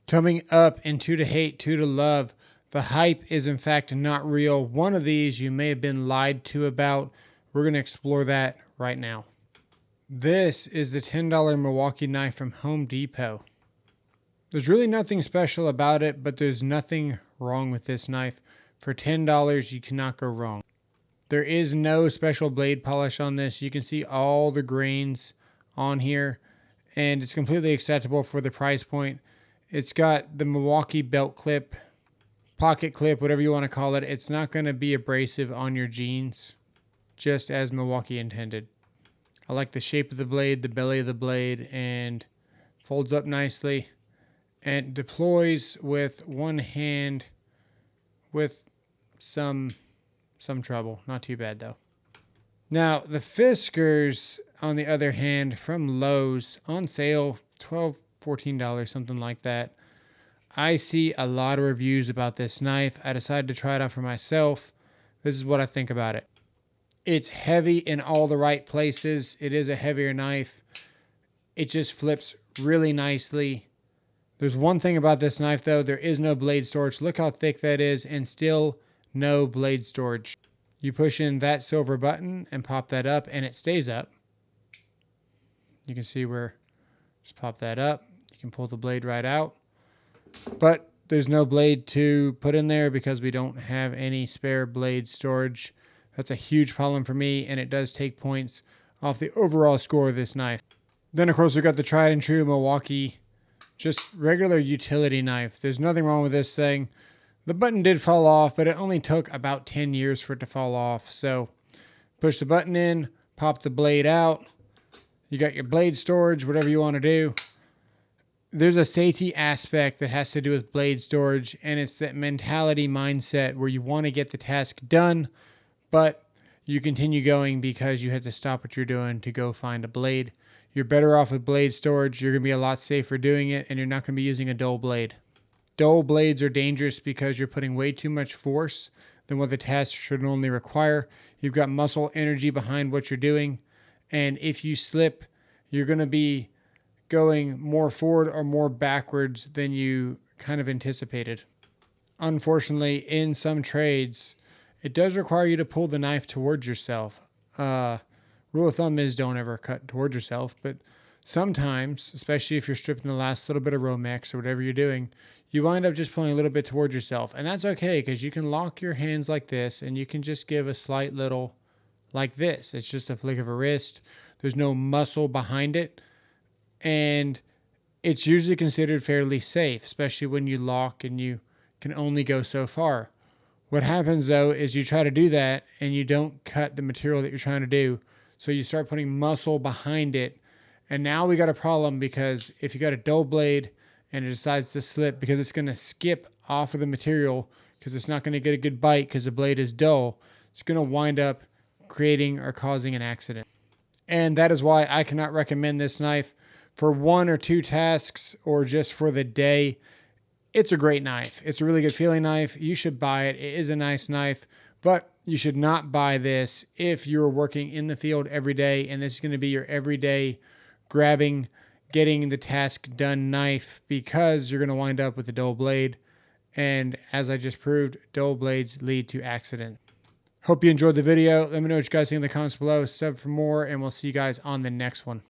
Coming up in Two to Hate, Two to Love, the hype is in fact not real. One of these you may have been lied to about. We're going to explore that right now. This is the $10 Milwaukee knife from Home Depot. There's really nothing special about it, but there's nothing wrong with this knife. For $10, you cannot go wrong. There is no special blade polish on this. You can see all the grains on here, and it's completely acceptable for the price point. It's got the Milwaukee belt clip, pocket clip, whatever you want to call it. It's not going to be abrasive on your jeans, just as Milwaukee intended. I like the shape of the blade, the belly of the blade, and folds up nicely and deploys with one hand with some trouble. Not too bad though. Now the Fiskars, on the other hand, from Lowe's, on sale, $12, $14, something like that. I see a lot of reviews about this knife. I decided to try it out for myself. This is what I think about it. It's heavy in all the right places. It is a heavier knife. It just flips really nicely. There's one thing about this knife though. There is no blade storage. Look how thick that is, and still no blade storage. You push in that silver button and pop that up, and it stays up. You can see where, just pop that up. You can pull the blade right out. But there's no blade to put in there because we don't have any spare blade storage. That's a huge problem for me, and it does take points off the overall score of this knife. Then, of course, we've got the tried and true Milwaukee, just regular utility knife. There's nothing wrong with this thing. The button did fall off, but it only took about 10 years for it to fall off. So push the button in, pop the blade out. You got your blade storage, whatever you want to do. There's a safety aspect that has to do with blade storage, and it's that mentality mindset where you want to get the task done, but you continue going because you had to stop what you're doing to go find a blade. You're better off with blade storage. You're going to be a lot safer doing it, and you're not going to be using a dull blade. Dull blades are dangerous because you're putting way too much force than what the task should normally require. You've got muscle energy behind what you're doing, and if you slip, you're going to be going more forward or more backwards than you kind of anticipated. Unfortunately, in some trades, it does require you to pull the knife towards yourself. Rule of thumb is don't ever cut towards yourself, but sometimes, especially if you're stripping the last little bit of Romex or whatever you're doing, you wind up just pulling a little bit towards yourself. And that's okay because you can lock your hands like this and you can just give a slight little like this. It's just a flick of a wrist. There's no muscle behind it. And it's usually considered fairly safe, especially when you lock and you can only go so far. What happens though is you try to do that and you don't cut the material that you're trying to do. So you start putting muscle behind it. And now we got a problem because if you got a dull blade and it decides to slip, because it's going to skip off of the material because it's not going to get a good bite because the blade is dull, it's going to wind up creating or causing an accident. And that is why I cannot recommend this knife for one or two tasks or just for the day. It's a great knife. It's a really good feeling knife. You should buy it. It is a nice knife, but you should not buy this if you're working in the field every day and this is going to be your everyday grabbing, getting the task done knife, because you're going to wind up with a dull blade. And as I just proved, dull blades lead to accident. Hope you enjoyed the video. Let me know what you guys think in the comments below. Sub for more, and we'll see you guys on the next one.